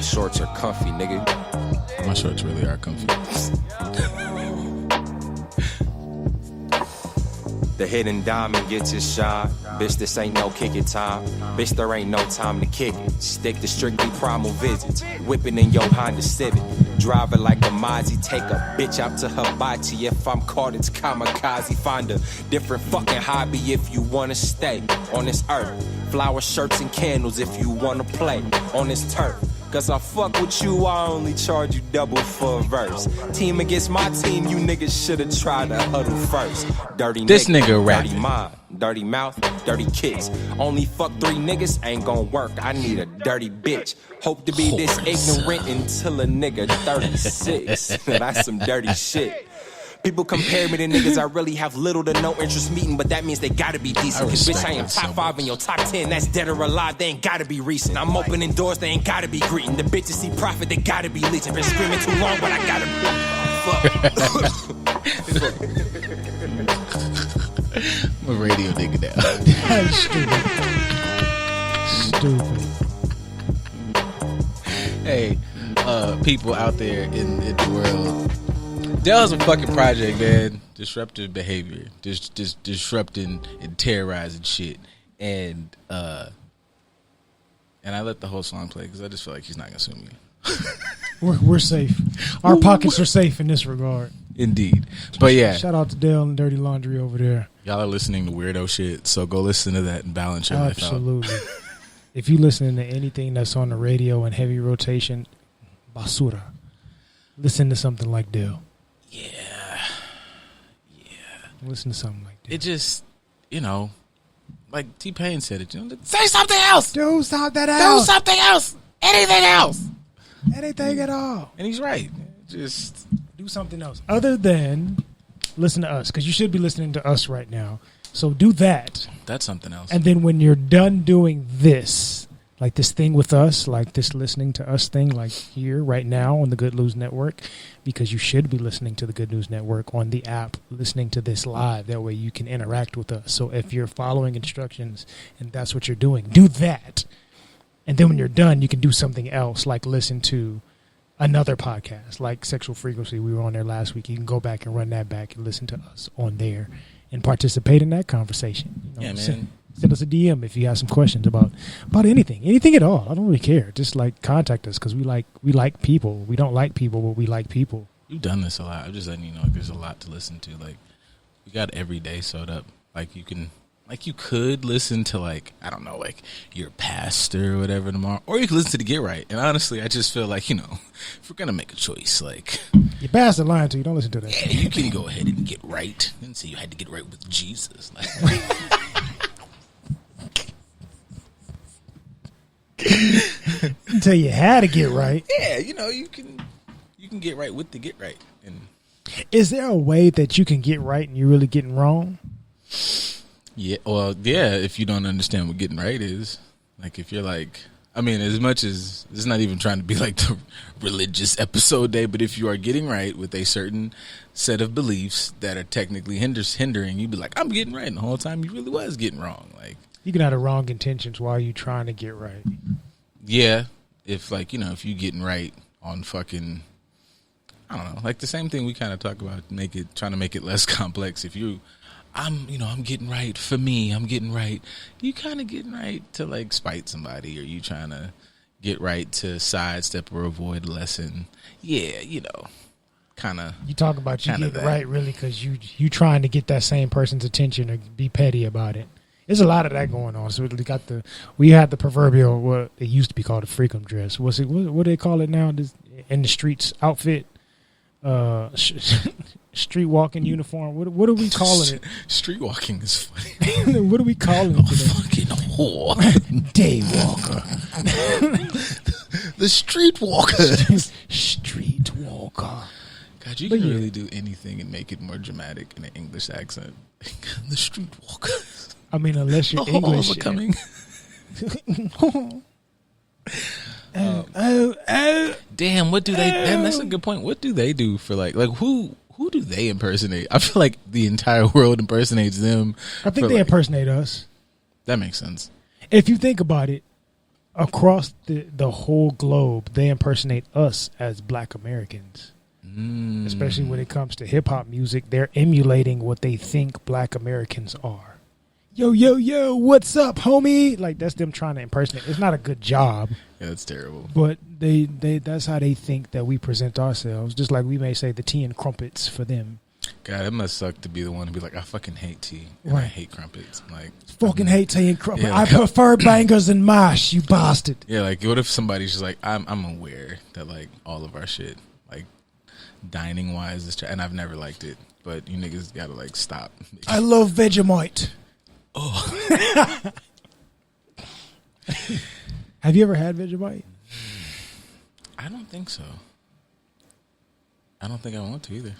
My shorts are comfy, nigga. My shorts really are comfy. The hidden diamond gets his shot. Bitch, this ain't no kick it time. Bitch, there ain't no time to kick it. Stick to strictly primal visits. Whipping in your Honda Civic. Drive it like a Mozzie. Take a bitch out to Hibachi. If I'm caught, it's kamikaze. Find a different fucking hobby if you wanna stay on this earth. Flower shirts and candles if you wanna play on this turf. Cause I fuck with you, I only charge you double for a verse. Team against my team, you niggas should've tried to huddle first. Dirty This nigga dirty rapping. mind, dirty mouth, dirty kicks. Only fuck 3 niggas, ain't gon' work. I need a dirty bitch. Hope to be this ignorant until a nigga 36. That's some dirty shit. People compare me to niggas I really have little to no interest meeting, but that means they gotta be decent. Cause bitch, I am top 5 in your top 10. That's dead or alive, they ain't gotta be recent. I'm opening doors, they ain't gotta be greeting. The bitches see profit, they gotta be leeching. Been screaming too long, but I gotta I'm a radio nigga now. That's stupid. Hey, people out there in the world, Dell's a fucking project, man. Disruptive behavior, just disrupting and terrorizing shit, and I let the whole song play because I just feel like he's not gonna sue me. We're safe. Our pockets are safe in this regard. Indeed, but yeah, Shout out to Dale and Dirty Laundry over there. y'all are listening to weirdo shit, so go listen to that and balance your life out. Absolutely. If you listening to anything that's on the radio in heavy rotation, basura. Listen to something like Dale. Yeah. Listen to something like that. It just, like T-Pain said it. Say something else. Do something Do else. something else. Anything else. Anything at all. And he's right. Just Do something else other than listen to us, because you should be listening to us right now. So do that, that's something else. and then when you're done doing this, like this thing with us, like this listening to us thing, like here right now on the Good News Network, because you should be listening to the Good News Network on the app, listening to this live. That way you can interact with us. So if you're following instructions and that's what you're doing, do that. And then when you're done, you can do something else, like listen to another podcast, like Sexual Frequency. We were on there last week. You can go back and run that back and listen to us on there and participate in that conversation. Yeah, man. Send us a DM if you have some questions about anything at all. I don't really care. Just like contact us, because we like people. We don't like people, but we like people. You've done this a lot. I'm just letting you know, there's a lot to listen to. Like, we got every day sewed up. Like, you could listen to, like, I don't know, like your pastor or whatever tomorrow, or you could listen to the Get Right. And honestly, I just feel like, if we're gonna make a choice, like, Your pastor lying to you. Don't listen to that. yeah, you can go ahead and get right. And say you had to get right with Jesus. Like, Tell you how to get right. yeah, you can get right with the Get Right. And Is there a way that you can get right and you're really getting wrong? yeah, well, yeah, if you don't understand what getting right is, like, if you're like, I mean, as much as it's not even trying to be like the religious episode day, but if you are getting right with a certain set of beliefs that are technically hindering, you'd be like, I'm getting right, and the whole time you really was getting wrong. Like, You can have the wrong intentions while you trying to get right. yeah, if like, if you getting right on fucking, I don't know, like the same thing we kind of talk about, trying to make it less complex. If I'm getting right for me, I'm getting right. You kind of getting right to like spite somebody, or you trying to get right to sidestep or avoid a lesson. Yeah, kind of. You talk about you getting that. right really because you trying to get that same person's attention or be petty about it. There's a lot of that going on. So we had the proverbial, what it used to be called a freakum dress. What do they call it now? In the streets outfit, street walking uniform. What are we calling it? Street walking is funny. What are we calling it today? Fucking whore. Daywalker. The street walker. Street walker. God, you can really do anything and make it more dramatic in an English accent. The street walker. I mean, unless you're The English. halls are coming. Damn, what do they? Damn, that's a good point. What do they do for like who do they impersonate? I feel like the entire world impersonates them. I think they impersonate us. That makes sense. If you think about it, across the whole globe, they impersonate us as Black Americans. Especially when it comes to hip hop music, they're emulating what they think Black Americans are. Yo, yo, yo, what's up, homie? Like, that's them trying to impersonate. It's not a good job. Yeah, that's terrible. But they that's how they think that we present ourselves. Just like we may say the tea and crumpets for them. God, it must suck to be the one to be like, I fucking hate tea. And I hate crumpets. Like, fucking hate tea and crumpets. Yeah, I prefer bangers and mash, you bastard. Yeah, like, what if somebody's just like, I'm aware that, like, all of our shit, like, dining wise is and I've never liked it, but you niggas gotta, like, stop. I love Vegemite. Oh. Have you ever had Vegemite? I don't think so. I don't think I want to either.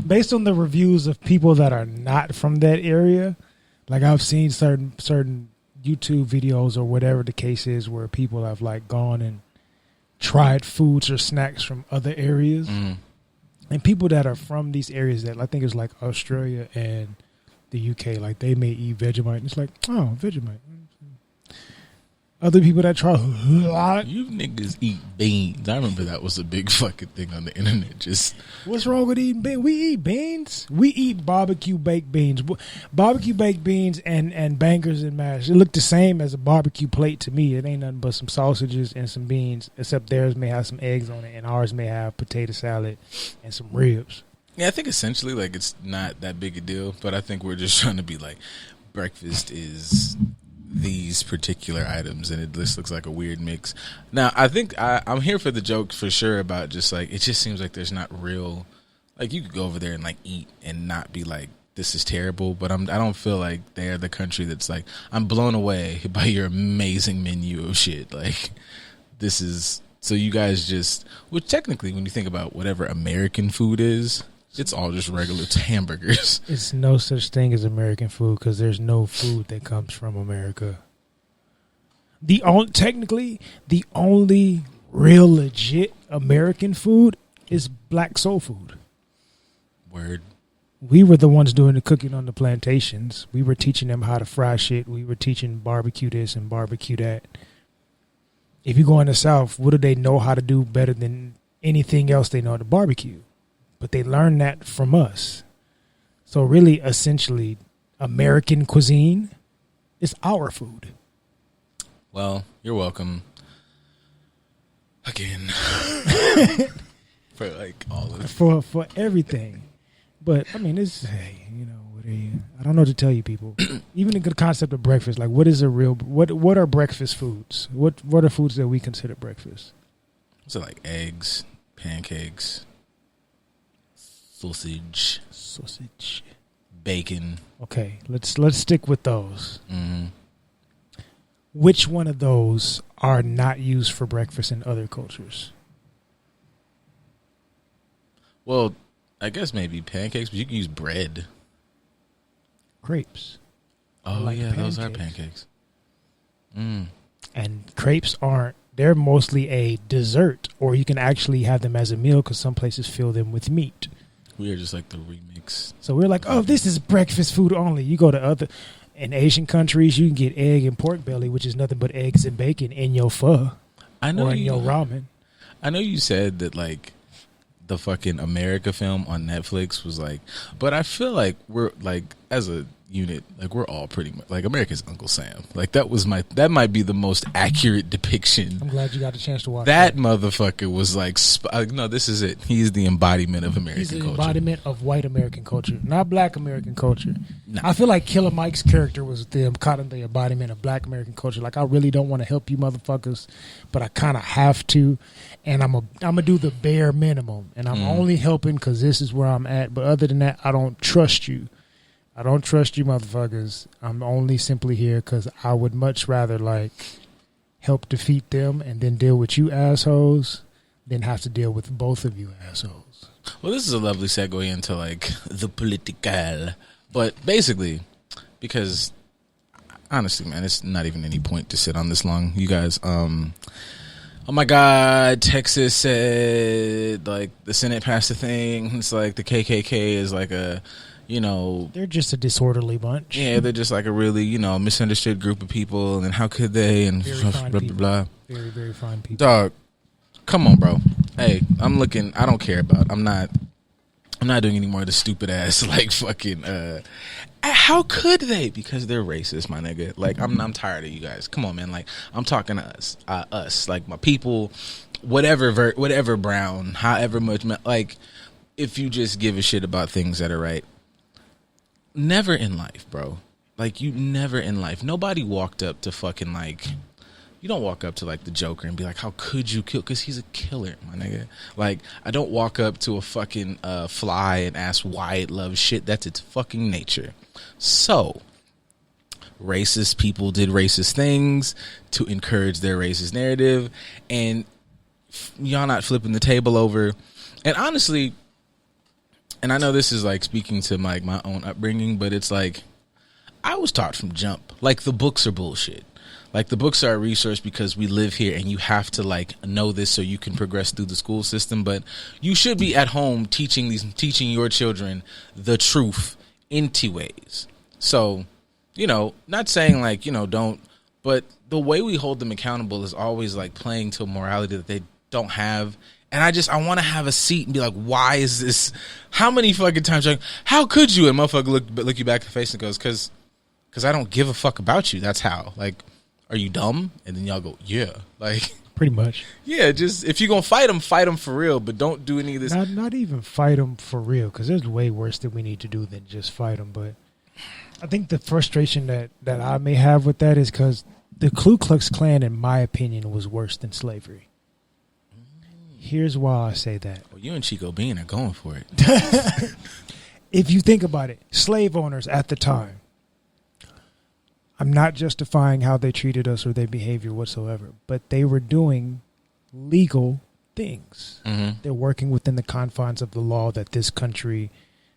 Based on the reviews of people that are not from that area, like I've seen certain YouTube videos or whatever the case is where people have like gone and tried foods or snacks from other areas. And people that are from these areas that I think it's like Australia and the UK, like they may eat Vegemite and it's like, oh, Vegemite. Other people that try, you niggas eat beans. I remember that was a big fucking thing on the internet. Just what's wrong with eating beans? We eat beans. We eat barbecue baked beans, barbecue baked beans and bangers and mash. It look the same as a barbecue plate to me. It ain't nothing but some sausages and some beans, except theirs may have some eggs on it, and ours may have potato salad and some ribs. Yeah, I think essentially like it's not that big a deal, but I think we're just trying to be like, breakfast is these particular items, and it just looks like a weird mix. Now, I think I'm here for the joke for sure about just like, it just seems like there's not real, like you could go over there and like eat and not be like, this is terrible, but I don't feel like they're the country that's like, I'm blown away by your amazing menu of shit. Like, this is, so you guys just, which technically when you think about whatever American food is, it's all just regular hamburgers. It's no such thing as American food because there's no food that comes from America. Technically, the only real legit American food is black soul food. Word. We were the ones doing the cooking on the plantations. We were teaching them how to fry shit. We were teaching barbecue this and barbecue that. If you go in the South, what do they know how to do better than anything else they know how to barbecue? But they learned that from us. So really, essentially, American cuisine is our food. Well, you're welcome. Again. For like all of it. For everything. But, I mean, it's, hey, you know, I don't know what to tell you people. Even the good concept of breakfast, like what is a real, what are breakfast foods? What are foods that we consider breakfast? So like eggs, pancakes, sausage, bacon. Okay, let's stick with those. Mm-hmm. Which one of those are not used for breakfast in other cultures? Well, I guess maybe pancakes, but you can use bread. Crepes. Oh, like yeah, pancakes. those are pancakes. And crepes they're mostly a dessert, or you can actually have them as a meal because some places fill them with meat. We are just like the remix. So we're like, oh, this is breakfast food only. You go to in Asian countries, you can get egg and pork belly, which is nothing but eggs and bacon in your pho. I know, or in your ramen. I know you said that like the fucking America film on Netflix was like, but I feel like we're like as a unit, like we're all pretty much like America's Uncle Sam. Like that might be the most accurate depiction. I'm glad you got the chance to watch that. Motherfucker was like, no, this is it. He's the embodiment of American culture. He's the embodiment of white American culture, not black American culture. No. I feel like Killer Mike's character was kind of the embodiment of black American culture. Like, I really don't want to help you motherfuckers, but I kind of have to, and I'm gonna do the bare minimum, and I'm only helping because this is where I'm at. But other than that, I don't trust you. I don't trust you motherfuckers. I'm only simply here because I would much rather like help defeat them and then deal with you assholes than have to deal with both of you assholes. Well, this is a lovely segue into like the political, but basically, because honestly, man, it's not even any point to sit on this long. You guys, oh my God, Texas said like the Senate passed a thing. It's like the KKK is like a, you know, they're just a disorderly bunch. Yeah, they're just like a really, you know, misunderstood group of people, and how could they, and Very blah, fine blah, people. blah. Very, very fine people. Dog, come on, bro. Hey, I'm looking, I don't care about, I'm not doing any more of the stupid ass, like, fucking, how could they? Because they're racist, my nigga. Like, I'm tired of you guys. Come on, man. Like, I'm talking to us, like my people, whatever brown, however much, like, if you just give a shit about things that are right. Never in life, bro. Like, you never in life. Nobody walked up to fucking, like, you don't walk up to, like, the Joker and be like, how could you kill? Because he's a killer, my nigga. Like, I don't walk up to a fucking fly and ask why it loves shit. That's its fucking nature. So, racist people did racist things to encourage their racist narrative, and y'all not flipping the table over. And honestly, and I know this is like speaking to my own upbringing, but it's like I was taught from jump, like the books are bullshit. Like the books are a resource because we live here and you have to like know this so you can progress through the school system. But you should be at home teaching your children the truth into ways. So, you know, not saying like, you know, don't, but the way we hold them accountable is always like playing to a morality that they don't have. And I want to have a seat and be like, why is this? How many fucking times? Like, how could you? And motherfucker look you back in the face and goes, because I don't give a fuck about you. That's how. Like, are you dumb? And then y'all go, yeah. Like, pretty much. Yeah, just if you're going to fight them for real, but don't do any of this. Not even fight them for real, because there's way worse that we need to do than just fight them. But I think the frustration that I may have with that is because the Ku Klux Klan, in my opinion, was worse than slavery. Here's why I say that. Well, you and Chico Bean are going for it. If you think about it, slave owners at the time, I'm not justifying how they treated us or their behavior whatsoever, but they were doing legal things. Mm-hmm. They're working within the confines of the law that this country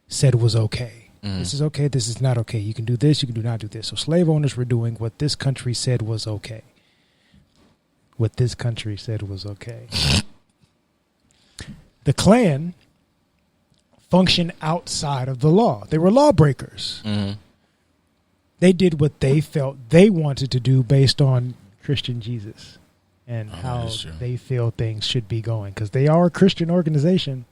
said was okay. Mm-hmm. This is okay, this is not okay. You can do this, you can do not do this. So slave owners were doing what this country said was okay. What this country said was okay. The Klan functioned outside of the law. They were lawbreakers. Mm-hmm. They did what they felt they wanted to do based on Christian Jesus and how they feel things should be going. Because they are a Christian organization.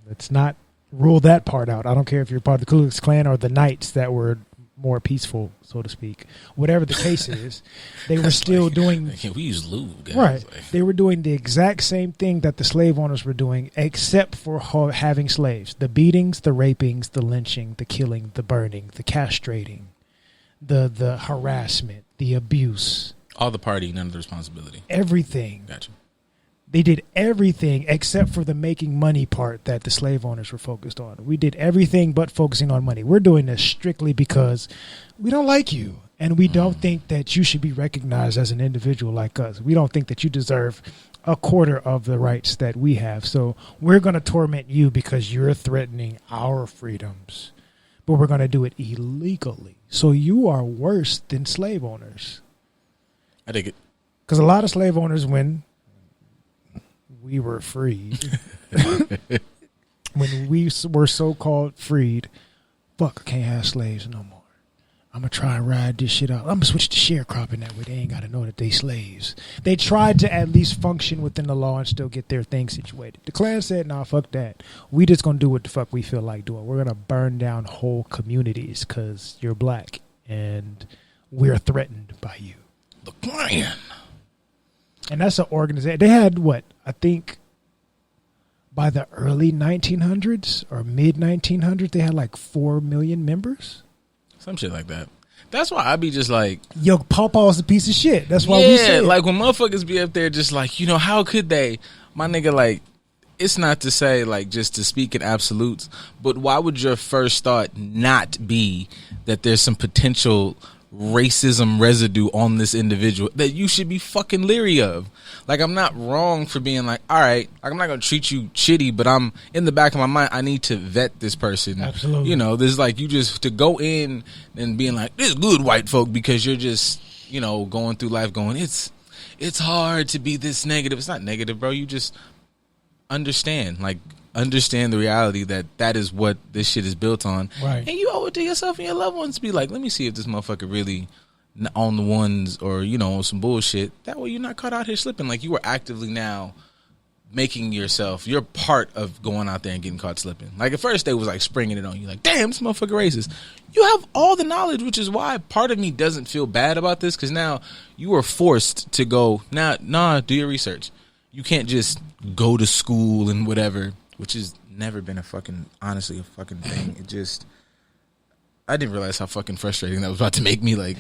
Let's not rule that part out. I don't care if you're part of the Ku Klux Klan or the Knights that were more peaceful, so to speak. Whatever the case is, they were still doing... We use lube, guys. Right. They were doing the exact same thing that the slave owners were doing, except for having slaves. The beatings, the rapings, the lynching, the killing, the burning, the castrating, the harassment, the abuse. All the party, none of the responsibility. Everything. Gotcha. They did everything except for the making money part that the slave owners were focused on. We did everything but focusing on money. We're doing this strictly because we don't like you. And we don't think that you should be recognized as an individual like us. We don't think that you deserve a quarter of the rights that we have. So we're going to torment you because you're threatening our freedoms. But we're going to do it illegally. So you are worse than slave owners. I dig it. Because a lot of slave owners, when we were freed, when we were so-called freed, fuck, I can't have slaves no more. I'm going to try and ride this shit out. I'm going to switch to sharecropping that way. They ain't got to know that they slaves. They tried to at least function within the law and still get their thing situated. The Klan said, nah, fuck that. We just going to do what the fuck we feel like doing. We're going to burn down whole communities because you're black and we're threatened by you. The Klan. And that's an organization. They had what? I think by the early 1900s or mid 1900s, they had like 4 million members. Some shit like that. That's why I be just like, yo, Pawpaw's a piece of shit. That's why we say it. Like when motherfuckers be up there just like, you know, how could they? My nigga, like, it's not to say like just to speak in absolutes, but why would your first thought not be that there's some potential racism residue on this individual that you should be fucking leery of? Like, I'm not wrong for being like, all right, I'm not gonna treat you shitty, but I'm in the back of my mind, I need to vet this person. Absolutely. You know, there's like, you just to go in and being like, this good white folk, because you're just, you know, going through life going, it's hard to be this negative. It's not negative, bro. You just understand, like, understand the reality that is what this shit is built on. Right. And you owe it to yourself and your loved ones to be like, let me see if this motherfucker really on the ones or, you know, on some bullshit. That way you're not caught out here slipping. Like, you are actively now making yourself, you're part of going out there and getting caught slipping. Like, at first they was like springing it on you, like, damn, this motherfucker racist. You have all the knowledge, which is why part of me doesn't feel bad about this, because now you are forced to go, nah, do your research. You can't just go to school and whatever, which has never been honestly a fucking thing. It just, I didn't realize how fucking frustrating that was about to make me. Like,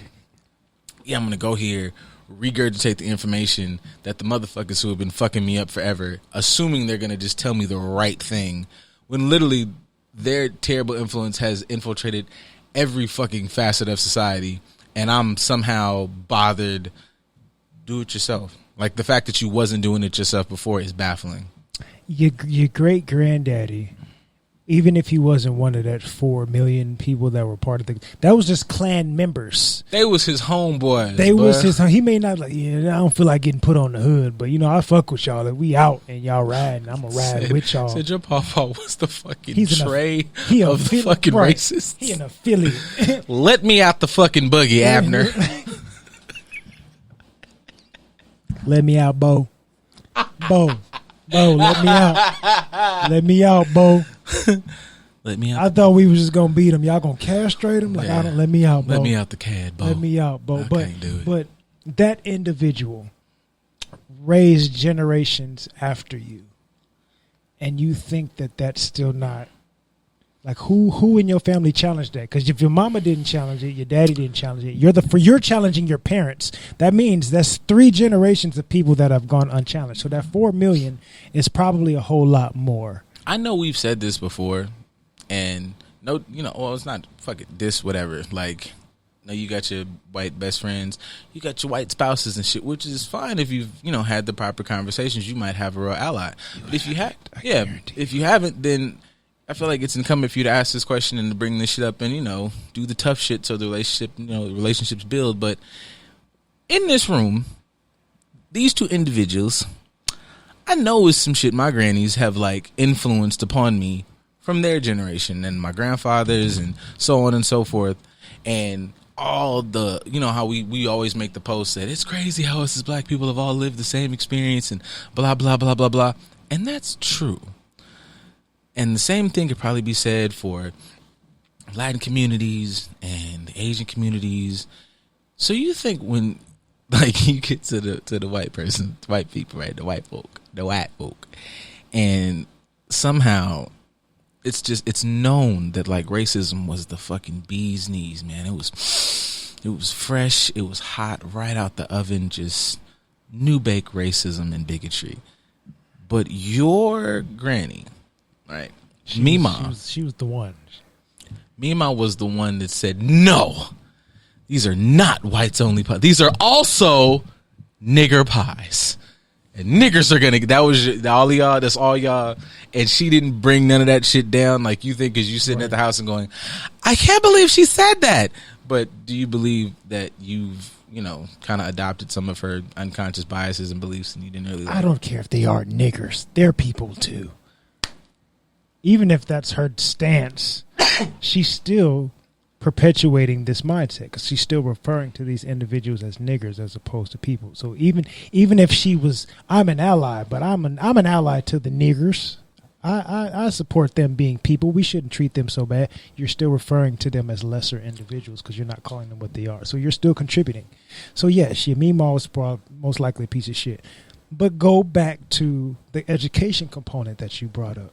yeah, I'm going to go here, regurgitate the information that the motherfuckers who have been fucking me up forever, assuming they're going to just tell me the right thing, when literally their terrible influence has infiltrated every fucking facet of society, and I'm somehow bothered. Do it yourself. Like, the fact that you wasn't doing it yourself before is baffling. Your great granddaddy, even if he wasn't one of that 4 million people that were part of that was just clan members. They was his homeboys. He may not like, I don't feel like getting put on the hood, but I fuck with y'all. Like, we out and y'all riding. I'm gonna ride with y'all. Said your papa was the fucking He's tray of the fucking right. racists. He an affiliate. Let me out the fucking buggy, Abner. Let me out, Bo. Bo, let me out. Let me out, Bo. Let me out. I thought we was just gonna beat him. Y'all gonna castrate him? Like, Yeah. I don't. Let me out, Bo. Let me out the cad, Bo. Let me out, Bo. I can't do it. But that individual raised generations after you, and you think that that's still not like who in your family challenged that? Because if your mama didn't challenge it, your daddy didn't challenge it. You're challenging your parents. That means that's 3 generations of people that have gone unchallenged. So that 4 million is probably a whole lot more. I know we've said this before, and it's not fuck it, this whatever. Like, no, you got your white best friends, you got your white spouses and shit, which is fine if you've had the proper conversations. You might have a real ally. But if you haven't, then I feel like it's incumbent for you to ask this question and to bring this shit up and do the tough shit so the relationships build. But in this room, these 2 individuals, I know it's some shit my grannies have like influenced upon me from their generation and my grandfathers and so on and so forth, and all the how we always make the post that it's crazy how us as black people have all lived the same experience and blah blah blah blah blah, and that's true. And the same thing could probably be said for Latin communities and the Asian communities. So you think when like you get to the white people, right? The white folk, and somehow it's known that like racism was the fucking bee's knees, man. It was fresh, it was hot right out the oven, just new baked racism and bigotry. But your granny, right? Mima. She was the one. Mima was the one that said, no, these are not whites only pies. These are also nigger pies. And niggers are gonna, that was all y'all, that's all y'all. And she didn't bring none of that shit down like you think, because you sitting at the house and going, I can't believe she said that. But do you believe that you've, kind of adopted some of her unconscious biases and beliefs and you didn't really like I don't care if they are niggers. They're people too. Even if that's her stance, she's still perpetuating this mindset because she's still referring to these individuals as niggers as opposed to people. So even if she was, I'm an ally, but I'm an ally to the niggers. I support them being people. We shouldn't treat them so bad. You're still referring to them as lesser individuals because you're not calling them what they are. So you're still contributing. So yes, your Meemaw was most likely a piece of shit. But go back to the education component that you brought up.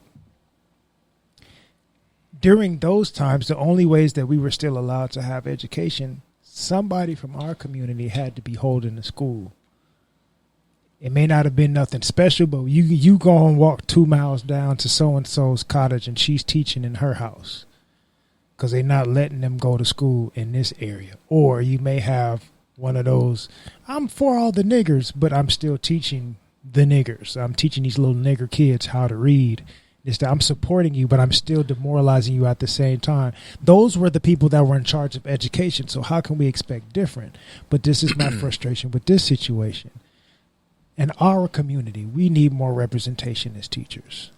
During those times, the only ways that we were still allowed to have education, somebody from our community had to be holding the school. It may not have been nothing special, but you go and walk 2 miles down to so-and-so's cottage and she's teaching in her house because they're not letting them go to school in this area. Or you may have one of those, I'm for all the niggers, but I'm still teaching the niggers. I'm teaching these little nigger kids how to read. I'm supporting you, but I'm still demoralizing you at the same time. Those were the people that were in charge of education. So how can we expect different? But this is my frustration with this situation. In our community, we need more representation as teachers.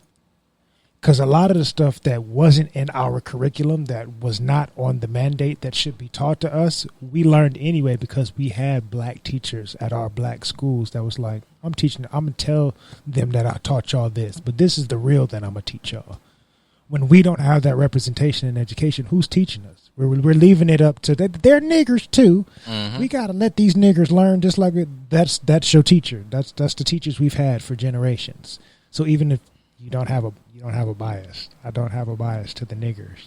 Because a lot of the stuff that wasn't in our curriculum, that was not on the mandate that should be taught to us, we learned anyway because we had black teachers at our black schools that was like, I'm going to tell them that I taught y'all this, but this is the real that I'm going to teach y'all. When we don't have that representation in education, who's teaching us? We're leaving it up to, they're niggers too. Mm-hmm. We got to let these niggers learn just like that's your teacher. That's the teachers we've had for generations. So even if you don't have a bias. I don't have a bias to the niggers.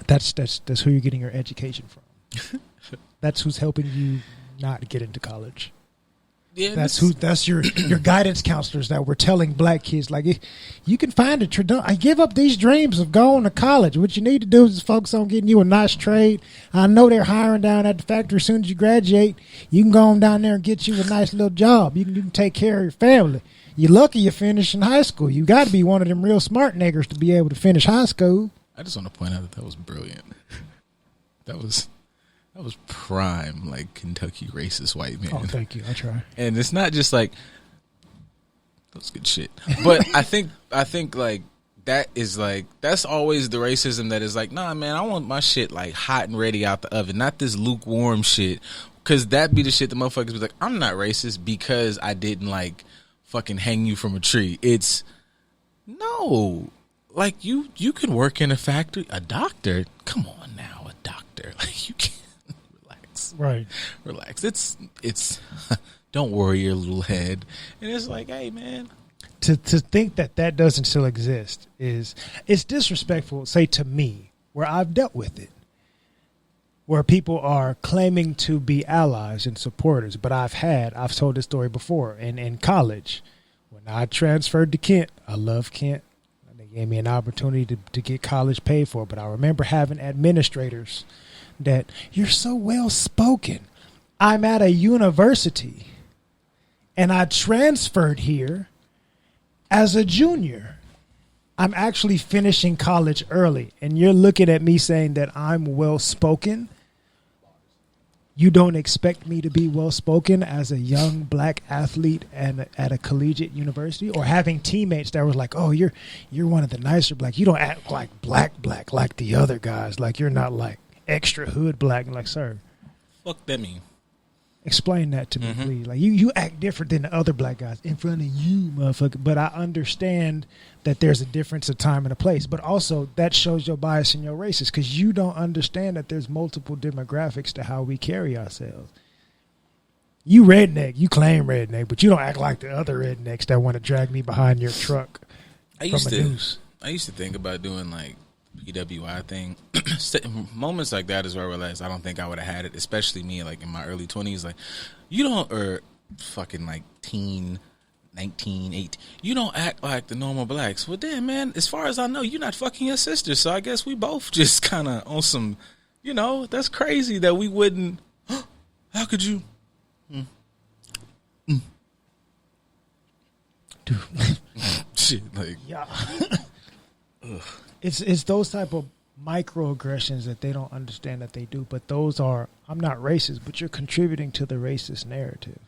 That's who you're getting your education from. That's who's helping you not get into college. Yeah, that's your guidance counselors that were telling black kids, like, you can find I give up these dreams of going to college. What you need to do is focus on getting you a nice trade. I know they're hiring down at the factory as soon as you graduate. You can go on down there and get you a nice little job. You can take care of your family. You're lucky you finished in high school. You got to be one of them real smart niggers to be able to finish high school. I just want to point out that was brilliant. That was prime, like, Kentucky racist white man. Oh, thank you. I try. And it's not just like, that's good shit. But I think like that is like, that's always the racism that is like, nah, man, I want my shit like hot and ready out the oven, not this lukewarm shit. Because that be the shit the motherfuckers be like, I'm not racist because I didn't like fucking hang you from a tree. It's no, like you can work in a factory. A doctor, come on now, a doctor, like you can't. Right. Relax. It's don't worry your little head. And it's like, hey man, to think that doesn't still exist it's disrespectful, say, to me, where I've dealt with it, where people are claiming to be allies and supporters. But I've told this story before in college. When I transferred to Kent, I love Kent. They gave me an opportunity to get college paid for. But I remember having administrators that, you're so well spoken. I'm at a university and I transferred here as a junior. I'm actually finishing college early, and you're looking at me saying that I'm well spoken. You don't expect me to be well spoken as a young black athlete and at a collegiate university, or having teammates that were like, oh, you're one of the nicer black. You don't act like black like the other guys. Like, you're not like extra hood black. Like, sir, fuck that mean? Explain that to me, please. Like, you act different than the other black guys in front of you, motherfucker. But I understand that there's a difference of time and a place. But also, that shows your bias and your racist, because you don't understand that there's multiple demographics to how we carry ourselves. You redneck, you claim redneck, but you don't act like the other rednecks that want to drag me behind your truck I used to think about doing like PWI thing. Moments like that is where I realized I don't think I would have had it, especially me like in my early 20s. Like, you don't, or fucking like 19, 18, you don't act like the normal blacks. Well, damn, man, as far as I know, you're not fucking your sister, so I guess we both just kind of on some, that's crazy that we wouldn't. How could you? Dude. Shit, like, yeah. It's those type of microaggressions that they don't understand that they do. But those are, I'm not racist, but you're contributing to the racist narrative.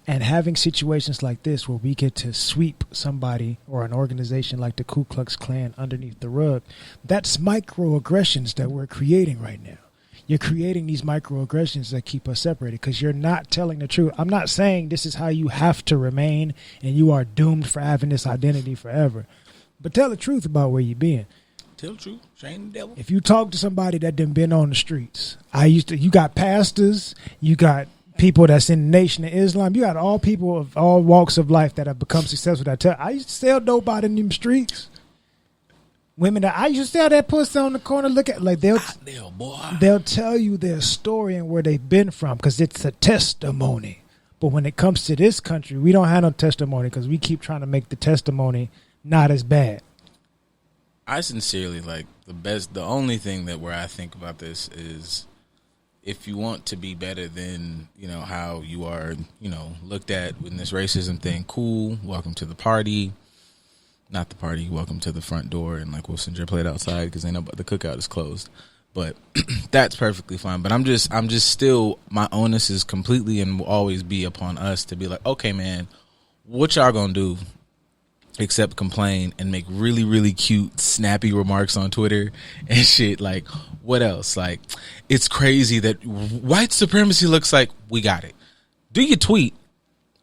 And having situations like this where we get to sweep somebody or an organization like the Ku Klux Klan underneath the rug, that's microaggressions that we're creating right now. You're creating these microaggressions that keep us separated because you're not telling the truth. I'm not saying this is how you have to remain and you are doomed for having this identity forever. But tell the truth about where you've been. Tell the truth. Shame the devil. If you talk to somebody that done been on the streets, you got pastors, you got people that's in the Nation of Islam, you got all people of all walks of life that have become successful. I used to sell dope out in them streets. Women that I used to sell that pussy on the corner, look at like they'll tell you their story and where they've been from because it's a testimony. But when it comes to this country, we don't have no testimony because we keep trying to make the testimony not as bad. I sincerely like the only thing that where I think about this is if you want to be better than, how you are, looked at in this racism thing, cool, welcome to the party. Not the party, welcome to the front door, and like we'll send your plate outside because the cookout is closed. But that's perfectly fine. But I'm just still, my onus is completely and will always be upon us to be like, okay, man, what y'all gonna do except complain and make really, really cute, snappy remarks on Twitter and shit. Like, what else? Like, it's crazy that white supremacy looks like we got it. Do your tweet,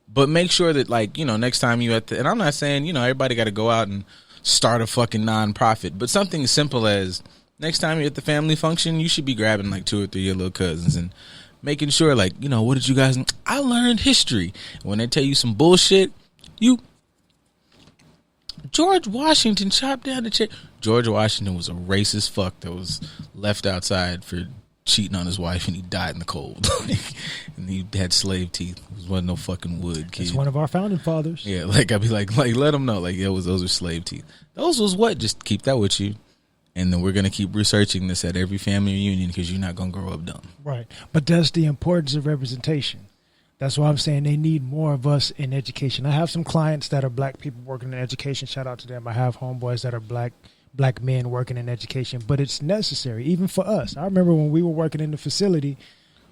but make sure that, like, you know, next time you at the, and I'm not saying, you know, everybody got to go out and start a fucking nonprofit, but something as simple as next time you're at the family function, you should be grabbing like 2 or 3 of your little cousins and making sure, like, you know, what did you guys, I learned history. When they tell you some bullshit, George Washington chopped down the chair. George Washington was a racist fuck that was left outside for cheating on his wife, and he died in the cold. And he had slave teeth. It wasn't no fucking wood, kid. It's one of our founding fathers. Yeah, like I'd be like let them know, like, those are slave teeth. Those was what? Just keep that with you. And then we're going to keep researching this at every family reunion because you're not going to grow up dumb. Right. But that's the importance of representation. That's why I'm saying they need more of us in education. I have some clients that are black people working in education. Shout out to them. I have homeboys that are black men working in education. But it's necessary, even for us. I remember when we were working in the facility,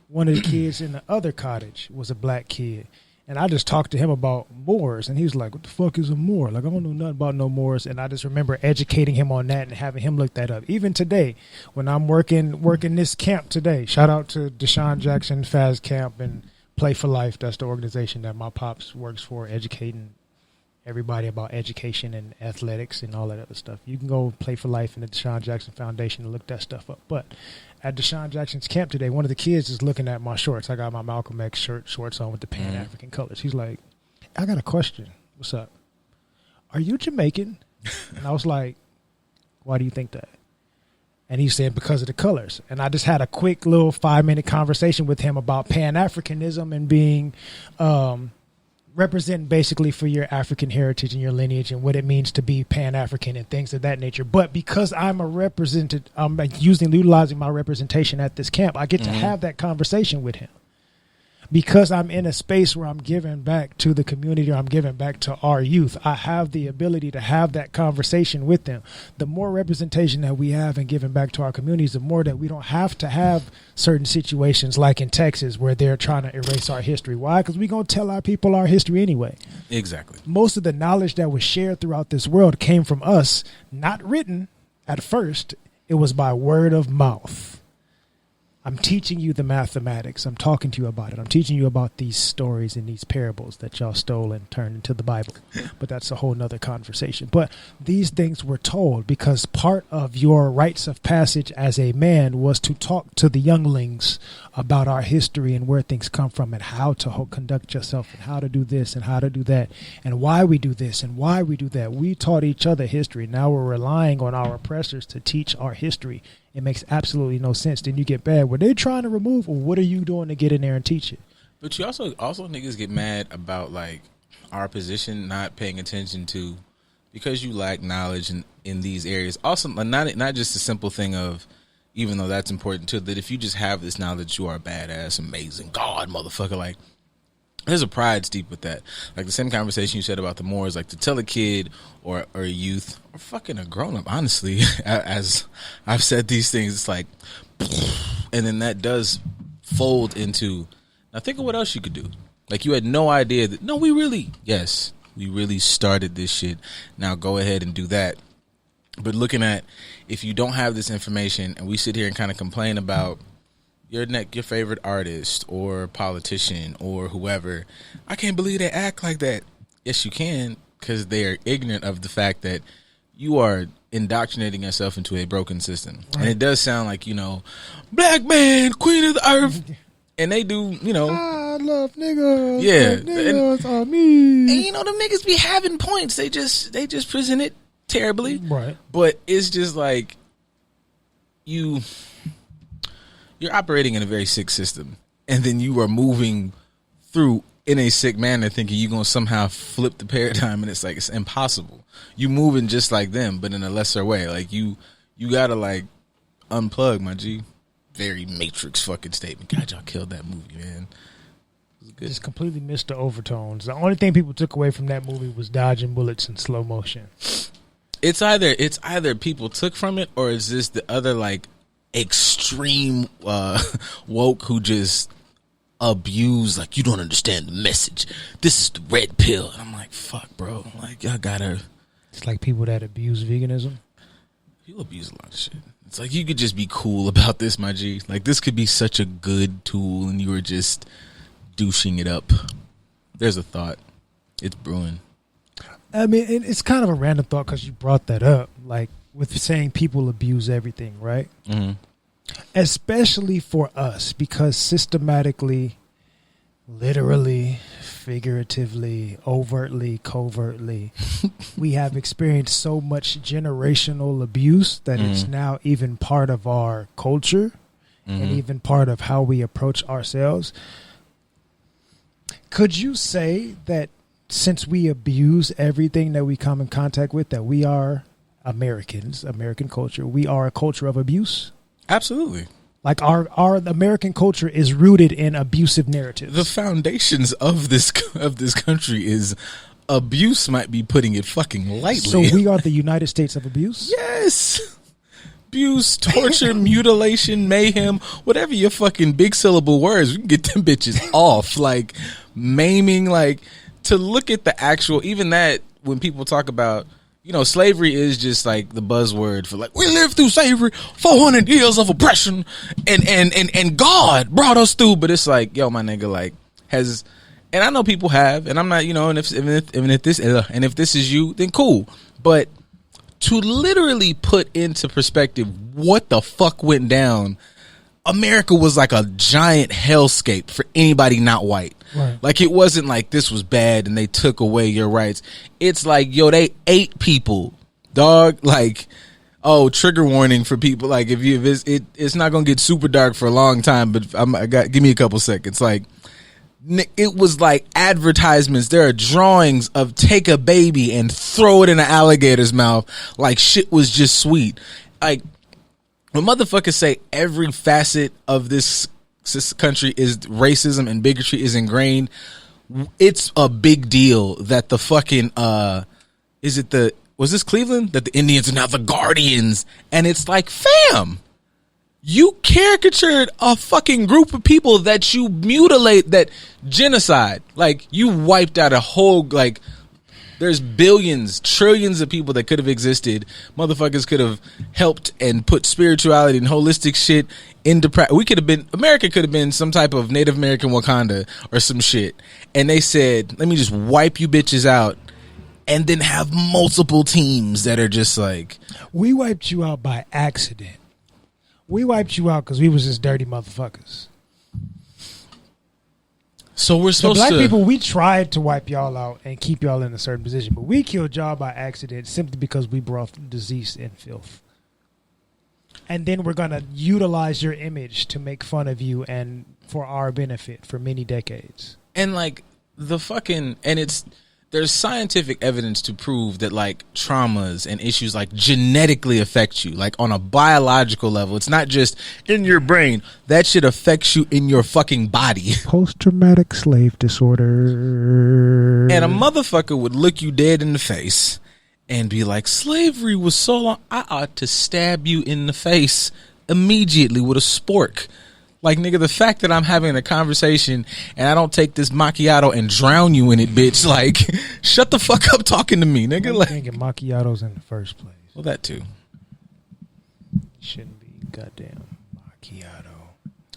one of the kids in the other cottage was a black kid. And I just talked to him about Moors, and he was like, what the fuck is a Moor? Like, I don't know nothing about no Moors. And I just remember educating him on that and having him look that up. Even today, when I'm working this camp today, shout out to Deshaun Jackson Faz Camp and Play for Life. That's the organization that my pops works for, educating everybody about education and athletics and all that other stuff. You can go Play for Life in the Deshaun Jackson Foundation and look that stuff up. But at Deshaun Jackson's camp today, one of the kids is looking at my shorts. I got my Malcolm X shorts on with the Pan-African colors. He's like, I got a question. What's up? Are you Jamaican? And I was like, why do you think that? And he said, because of the colors. And I just had a quick little 5-minute conversation with him about Pan-Africanism and being representing basically for your African heritage and your lineage and what it means to be Pan-African and things of that nature. But because I'm utilizing my representation at this camp, I get to have that conversation with him. Because I'm in a space where I'm giving back to the community, or I'm giving back to our youth, I have the ability to have that conversation with them. The more representation that we have in giving back to our communities, the more that we don't have to have certain situations like in Texas where they're trying to erase our history. Why? Because we're going to tell our people our history anyway. Exactly. Most of the knowledge that was shared throughout this world came from us, not written at first. It was by word of mouth. I'm teaching you the mathematics. I'm talking to you about it. I'm teaching you about these stories and these parables that y'all stole and turned into the Bible. But that's a whole nother conversation. But these things were told because part of your rites of passage as a man was to talk to the younglings about our history and where things come from and how to conduct yourself and how to do this and how to do that and why we do this and why we do that. We taught each other history. Now we're relying on our oppressors to teach our history. It makes absolutely no sense. Then you get bad. Were they trying to remove, or what are you doing to get in there and teach it? But you also niggas get mad about, like, our position not paying attention to, because you lack knowledge in these areas. Also, not just a simple thing of, even though that's important too, that if you just have this knowledge, you are a badass, amazing, God, motherfucker. Like, there's a pride steep with that. Like the same conversation you said about the Moors, like to tell a kid or a youth or fucking a grown up, honestly, as I've said these things, it's like, and then that does fold into, now think of what else you could do. Like you had no idea that, no, we really started this shit. Now go ahead and do that. But looking at, if you don't have this information and we sit here and kind of complain about your favorite artist or politician or whoever, I can't believe they act like that. Yes, you can, because they are ignorant of the fact that you are indoctrinating yourself into a broken system. Right. And it does sound like, you know, black man, queen of the earth. And they do, you know, I love niggas. Yeah. Niggas are me. And you know, the niggas be having points. They just present it terribly. Right. But it's just like you're operating in a very sick system, and then you are moving through in a sick manner thinking you're going to somehow flip the paradigm, and it's like, it's impossible. You moving just like them, but in a lesser way. Like you got to like unplug, my G. Very Matrix fucking statement. God, y'all killed that movie, man. It was good. Just completely missed the overtones. The only thing people took away from that movie was dodging bullets in slow motion. It's either people took from it, or is this the other like extreme woke who just abuse, like, you don't understand the message, this is the red pill. And I'm like, fuck, bro. Like, y'all gotta. It's like people that abuse veganism. People abuse a lot of shit. It's like you could just be cool about this, my G. Like, this could be such a good tool, and you were just douching it up. There's a thought. It's brewing. I mean, it's kind of a random thought because you brought that up, like with saying people abuse everything, right? Mm-hmm. Especially for us, because systematically, literally, figuratively, overtly, covertly, we have experienced so much generational abuse that it's now even part of our culture and even part of how we approach ourselves. Could you say that since we abuse everything that we come in contact with, that we are Americans, American culture, we are a culture of abuse? Absolutely. Like our American culture is rooted in abusive narratives. The foundations of this country is abuse. Might be putting it fucking lightly. So we are the United States of abuse? Yes. Abuse, torture, mutilation, mayhem, whatever your fucking big syllable words, we can get them bitches off. Like maiming, like to look at the actual, even that when people talk about, you know, slavery is just like the buzzword for like, we lived through slavery, 400 years of oppression, and God brought us through. But it's like, yo, my nigga, like has, and I know people have, and I'm not, you know, and if this is you, then cool. But to literally put into perspective what the fuck went down, America was like a giant hellscape for anybody not white. Right. Like it wasn't like this was bad and they took away your rights. It's like, yo, they ate people, dog. Like, oh, trigger warning for people. Like if it's not gonna get super dark for a long time, but give me a couple seconds. Like it was like advertisements. There are drawings of take a baby and throw it in an alligator's mouth. Like shit was just sweet. Like when motherfuckers say every facet of this country is racism and bigotry is ingrained, it's a big deal that the fucking was this Cleveland? That the Indians are now the Guardians. And it's like, fam, you caricatured a fucking group of people that you mutilate, that genocide. Like you wiped out a whole, like there's billions, trillions of people that could have existed. Motherfuckers could have helped and put spirituality and holistic shit into practice. America could have been some type of Native American Wakanda or some shit. And they said, let me just wipe you bitches out and then have multiple teams that are just like. We wiped you out by accident. We wiped you out because we was just dirty motherfuckers. So we're supposed black to. People, we tried to wipe y'all out and keep y'all in a certain position, but we killed y'all by accident simply because we brought disease and filth. And then we're going to utilize your image to make fun of you and for our benefit for many decades. And like there's scientific evidence to prove that like traumas and issues like genetically affect you, like on a biological level. It's not just in your brain. That shit affects you in your fucking body. Post-traumatic slave disorder. And a motherfucker would look you dead in the face and be like, slavery was so long, I ought to stab you in the face immediately with a spork. Like, nigga, the fact that I'm having a conversation and I don't take this macchiato and drown you in it, bitch, like, shut the fuck up talking to me, nigga. Like, drinking macchiatos in the first place. Well, that too. Shouldn't be goddamn macchiato.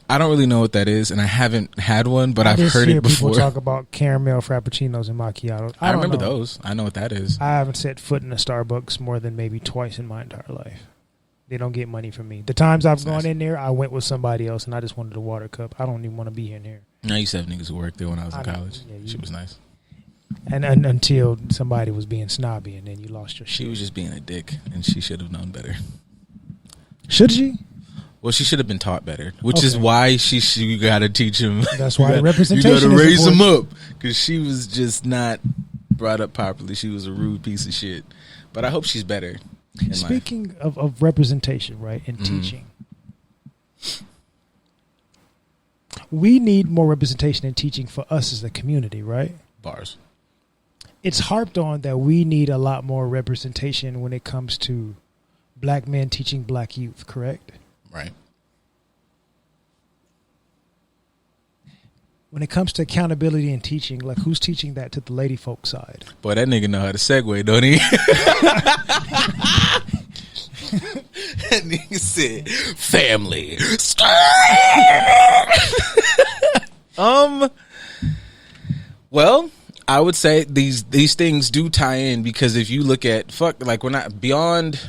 I don't really know what that is, and I haven't had one, but I've heard it before. People talk about caramel frappuccinos and macchiatos. I remember those. I know what that is. I haven't set foot in a Starbucks more than maybe twice in my entire life. They don't get money from me. The times I've gone in there, I went with somebody else, and I just wanted a water cup. I don't even want to be in here. I used to have niggas who worked there when I was in college. Yeah, she was nice. And until somebody was being snobby, and then you lost your shit. She was just being a dick, and she should have known better. Should she? Well, she should have been taught better, which is why you got to teach him. That's why representation. You got to raise him up, because she was just not brought up properly. She was a rude piece of shit. But I hope she's better. Speaking of representation, right, and teaching, we need more representation in teaching for us as a community, right? Bars. It's harped on that we need a lot more representation when it comes to black men teaching black youth, correct? Right. when it comes to accountability and teaching, like who's teaching that to the lady folk side? Boy, that nigga know how to segue, don't he? That nigga said, family. Well, I would say these things do tie in, because if you look at we're not beyond,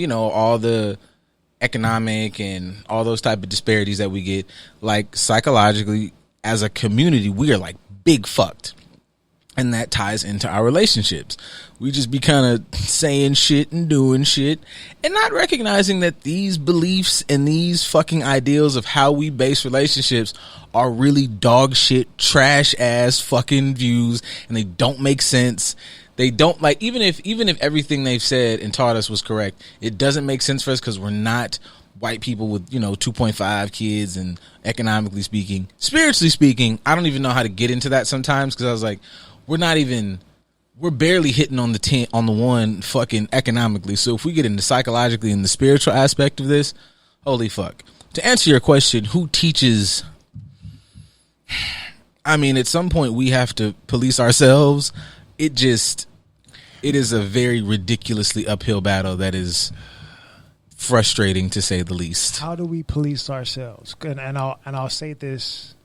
all the economic and all those type of disparities that we get, like psychologically as a community, we are like big fucked. And that ties into our relationships. We just be kind of saying shit and doing shit and not recognizing that these beliefs and these fucking ideals of how we base relationships are really dog shit, trash ass fucking views, and they don't make sense. They don't, like, even if everything they've said and taught us was correct, it doesn't make sense for us because we're not white people with 2.5 kids, and economically speaking, spiritually speaking, I don't even know how to get into that sometimes, because I was like, we're barely hitting on the 10 on the one fucking economically. So if we get into psychologically and the spiritual aspect of this, holy fuck. To answer your question, who teaches? I mean, at some point we have to police ourselves. It is a very ridiculously uphill battle that is frustrating, to say the least. How do we police ourselves? And I'll say this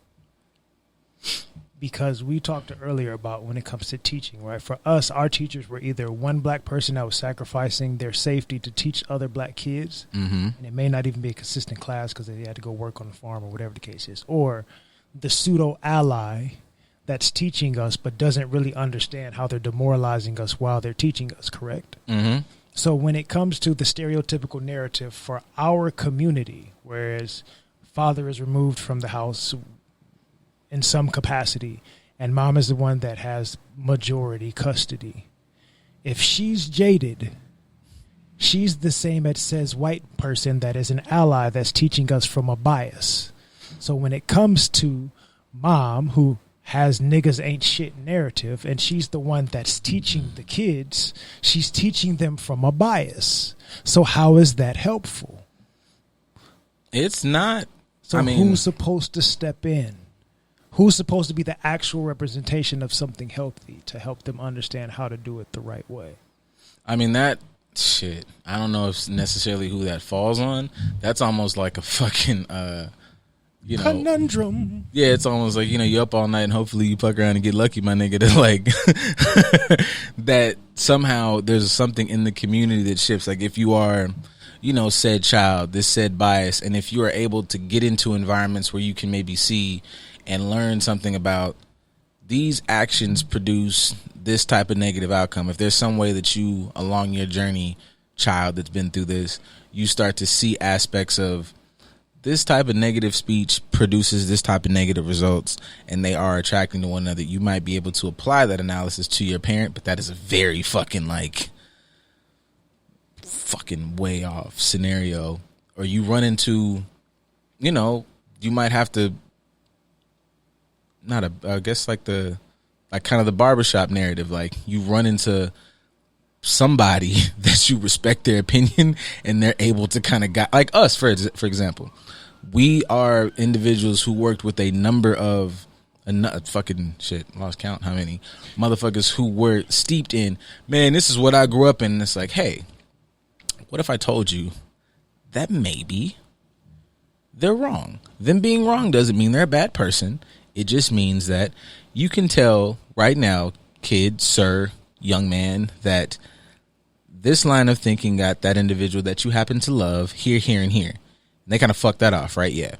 because we talked earlier about when it comes to teaching, right? For us, our teachers were either one black person that was sacrificing their safety to teach other black kids, and it may not even be a consistent class because they had to go work on the farm or whatever the case is, or the pseudo ally that's teaching us but doesn't really understand how they're demoralizing us while they're teaching us, correct? Mm-hmm. So when it comes to the stereotypical narrative for our community, whereas father is removed from the house in some capacity and mom is the one that has majority custody, if she's jaded, she's the same as says white person that is an ally that's teaching us from a bias. So when it comes to mom, who has niggas ain't shit narrative, and she's the one that's teaching the kids, she's teaching them from a bias. So how is that helpful? It's not. So who's supposed to step in? Who's supposed to be the actual representation of something healthy to help them understand how to do it the right way? I mean, that shit, I don't know if necessarily who that falls on. That's almost like a fucking conundrum. Yeah, it's almost like, you up all night and hopefully you fuck around and get lucky, my nigga, to like that somehow there's something in the community that shifts. Like if you are, said child, this said bias, and if you are able to get into environments where you can maybe see and learn something about these actions produce this type of negative outcome. If there's some way that you, along your journey, child that's been through this, you start to see aspects of this type of negative speech produces this type of negative results, and they are attracting to one another, you might be able to apply that analysis to your parent, but that is a very fucking way off scenario. Or you run into, you might have to, I guess kind of the barbershop narrative. Like you run into somebody that you respect their opinion and they're able to kind of like us, for example. We are individuals who worked with a number of fucking shit, lost count how many motherfuckers who were steeped in, man, this is what I grew up in. And it's like, hey, what if I told you that maybe they're wrong? Them being wrong doesn't mean they're a bad person. It just means that you can tell right now, kid, sir, young man, that this line of thinking got that individual that you happen to love here, and here. And they kind of fucked that off, right? Yeah.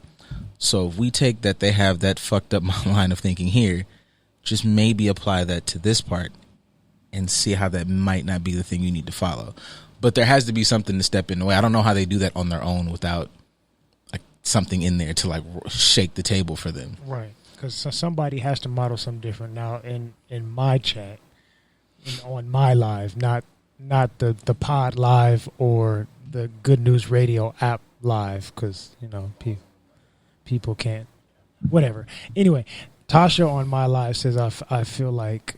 So if we take that they have that fucked up line of thinking here, just maybe apply that to this part and see how that might not be the thing you need to follow. But there has to be something to step in the way. I don't know how they do that on their own without like something in there to like shake the table for them. Right. Because somebody has to model something different. Now, in my chat, on my live, not the pod live or the Good News Radio app live, because people can't, whatever. Anyway, Tasha on my live says I feel like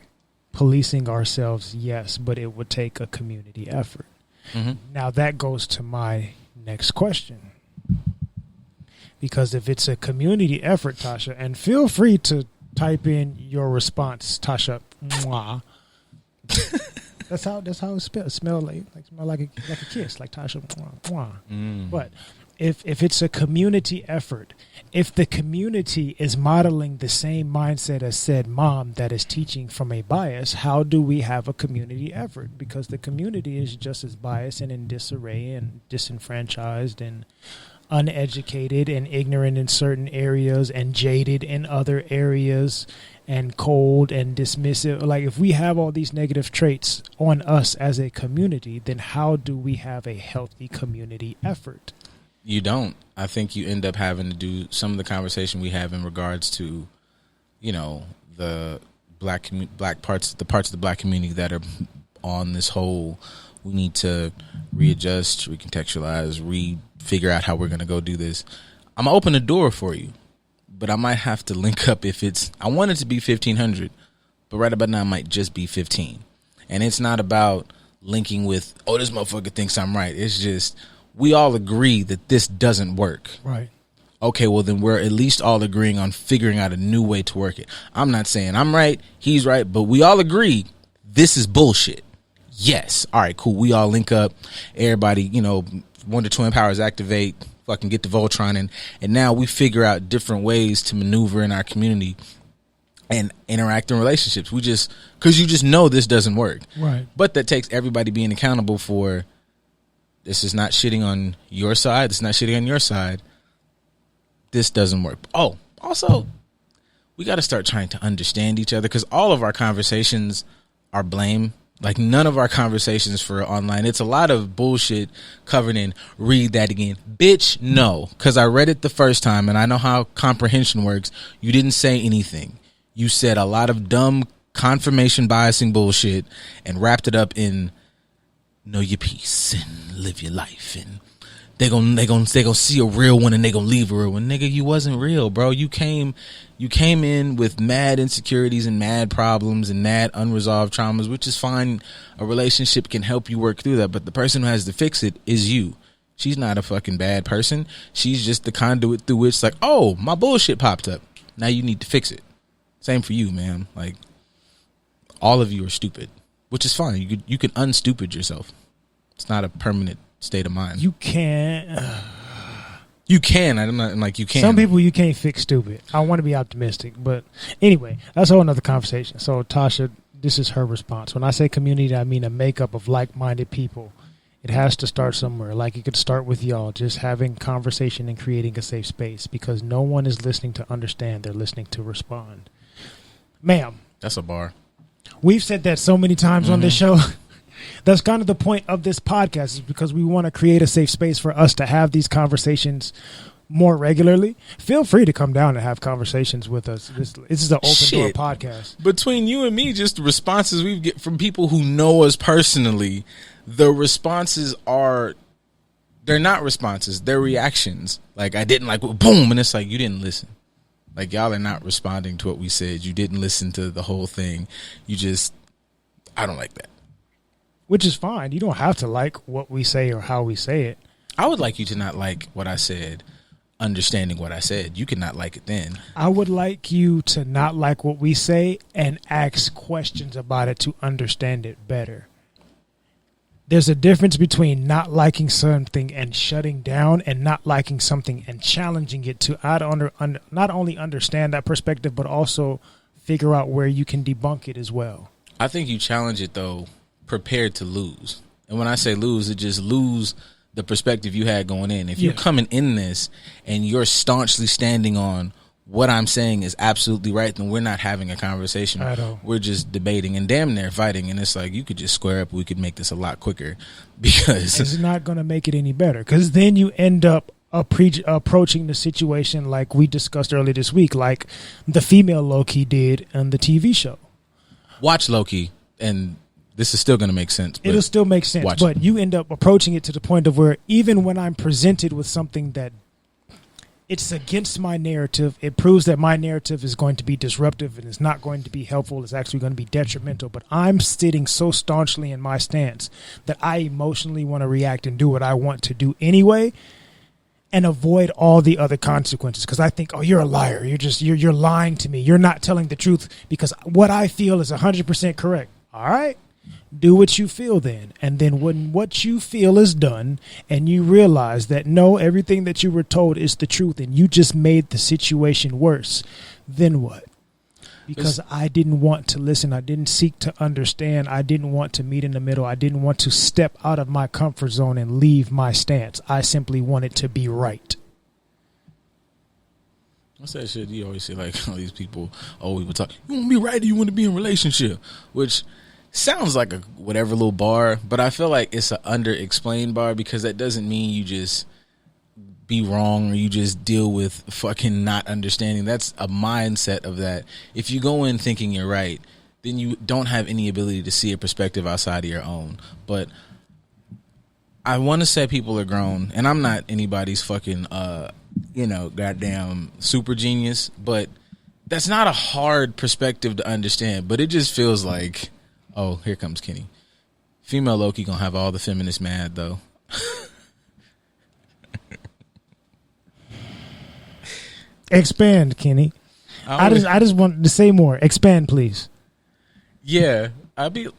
policing ourselves, yes, but it would take a community effort. Mm-hmm. Now that goes to my next question. Because if it's a community effort, Tasha, and feel free to type in your response, Tasha. Mwah. That's how it smell like a kiss, like Tasha. Mwah, mwah. But if it's a community effort, if the community is modeling the same mindset as said mom that is teaching from a bias, how do we have a community effort? Because the community is just as biased and in disarray and disenfranchised and uneducated and ignorant in certain areas and jaded in other areas and cold and dismissive. Like, if we have all these negative traits on us as a community, then how do we have a healthy community effort? You don't. I think you end up having to do some of the conversation we have in regards to, the black parts, the parts of the black community that are on this whole, we need to readjust, recontextualize, figure out how we're going to go do this. I'm going to open the door for you, but I might have to link up I want it to be 1,500, but right about now it might just be 15. And it's not about linking with, this motherfucker thinks I'm right. It's just, we all agree that this doesn't work. Right. Okay, well then we're at least all agreeing on figuring out a new way to work it. I'm not saying I'm right, he's right, but we all agree this is bullshit. Yes. All right, cool. We all link up. Everybody, Wonder Twin Powers activate, fucking get the Voltron, and now we figure out different ways to maneuver in our community and interact in relationships. Because you just know this doesn't work. Right. But that takes everybody being accountable for, this is not shitting on your side. This is not shitting on your side. This doesn't work. Oh, also, we got to start trying to understand each other, because all of our conversations are blame. Like, none of our conversations for online, it's a lot of bullshit covered in read that again. Bitch, no, because I read it the first time and I know how comprehension works. You didn't say anything. You said a lot of dumb confirmation biasing bullshit and wrapped it up in know your peace and live your life, and they gonna see a real one and they gonna leave a real one. Nigga, you wasn't real, bro. You came in with mad insecurities and mad problems and mad unresolved traumas, which is fine. A relationship can help you work through that, but the person who has to fix it is you. She's not a fucking bad person. She's just the conduit through which, like, oh, my bullshit popped up. Now you need to fix it. Same for you, man. Like, all of you are stupid, which is fine. You can unstupid yourself. It's not a permanent state of mind. You can't. You can. I'm like, you can. Some people you can't fix stupid. I want to be optimistic, but anyway, that's a whole nother conversation. So Tasha, this is her response. When I say community, I mean a makeup of like-minded people. It has to start somewhere. Like, it could start with y'all just having conversation and creating a safe space, because no one is listening to understand. They're listening to respond. Ma'am. That's a bar. We've said that so many times on this show. That's kind of the point of this podcast, is because we want to create a safe space for us to have these conversations more regularly. Feel free to come down and have conversations with us. This is an open door podcast. Between you and me, just the responses we get from people who know us personally, the responses they're not responses, they're reactions. Like, I didn't like, boom, and it's like, you didn't listen. Like, y'all are not responding to what we said. You didn't listen to the whole thing. I don't like that. Which is fine. You don't have to like what we say or how we say it. I would like you to not like what I said, understanding what I said. You can not like it then. I would like you to not like what we say and ask questions about it to understand it better. There's a difference between not liking something and shutting down, and not liking something and challenging it to not only understand that perspective, but also figure out where you can debunk it as well. I think you challenge it, though, prepared to lose. And when I say lose, it just lose the perspective you had going in. If you're coming in this and you're staunchly standing on what I'm saying is absolutely right, then we're not having a conversation. At all. We're just debating and damn near fighting. And it's like, you could just square up. We could make this a lot quicker, because it's not going to make it any better. Because then you end up approaching the situation like we discussed earlier this week, like the female Loki did on the TV show. Watch Loki, and this is still going to make sense. It'll still make sense, but you end up approaching it to the point of where, even when I'm presented with something that it's against my narrative, it proves that my narrative is going to be disruptive and it's not going to be helpful. It's actually going to be detrimental. But I'm sitting so staunchly in my stance that I emotionally want to react and do what I want to do anyway. and avoid all the other consequences. Because I think, oh, you're a liar. You're lying to me. You're not telling the truth because what I feel is 100% correct. All right. Do what you feel then. And then when what you feel is done and you realize that no, everything that you were told is the truth and you just made the situation worse, then what? Because I didn't want to listen. I didn't seek to understand. I didn't want to meet in the middle. I didn't want to step out of my comfort zone and leave my stance. I simply wanted to be right. What's that shit you always say, like, all these people always talk, you want to be right or you want to be in a relationship? Which sounds like a whatever little bar, but I feel like it's an under-explained bar because that doesn't mean you just be wrong or you just deal with fucking not understanding. That's a mindset of that. If you go in thinking you're right, then you don't have any ability to see a perspective outside of your own. But I want to say people are grown, and I'm not anybody's fucking, goddamn super genius, but that's not a hard perspective to understand, but it just feels like, oh, here comes Kenny. Female Loki gonna have all the feminists mad though. Expand, Kenny. I just wanted to say more. Expand, please. Yeah, and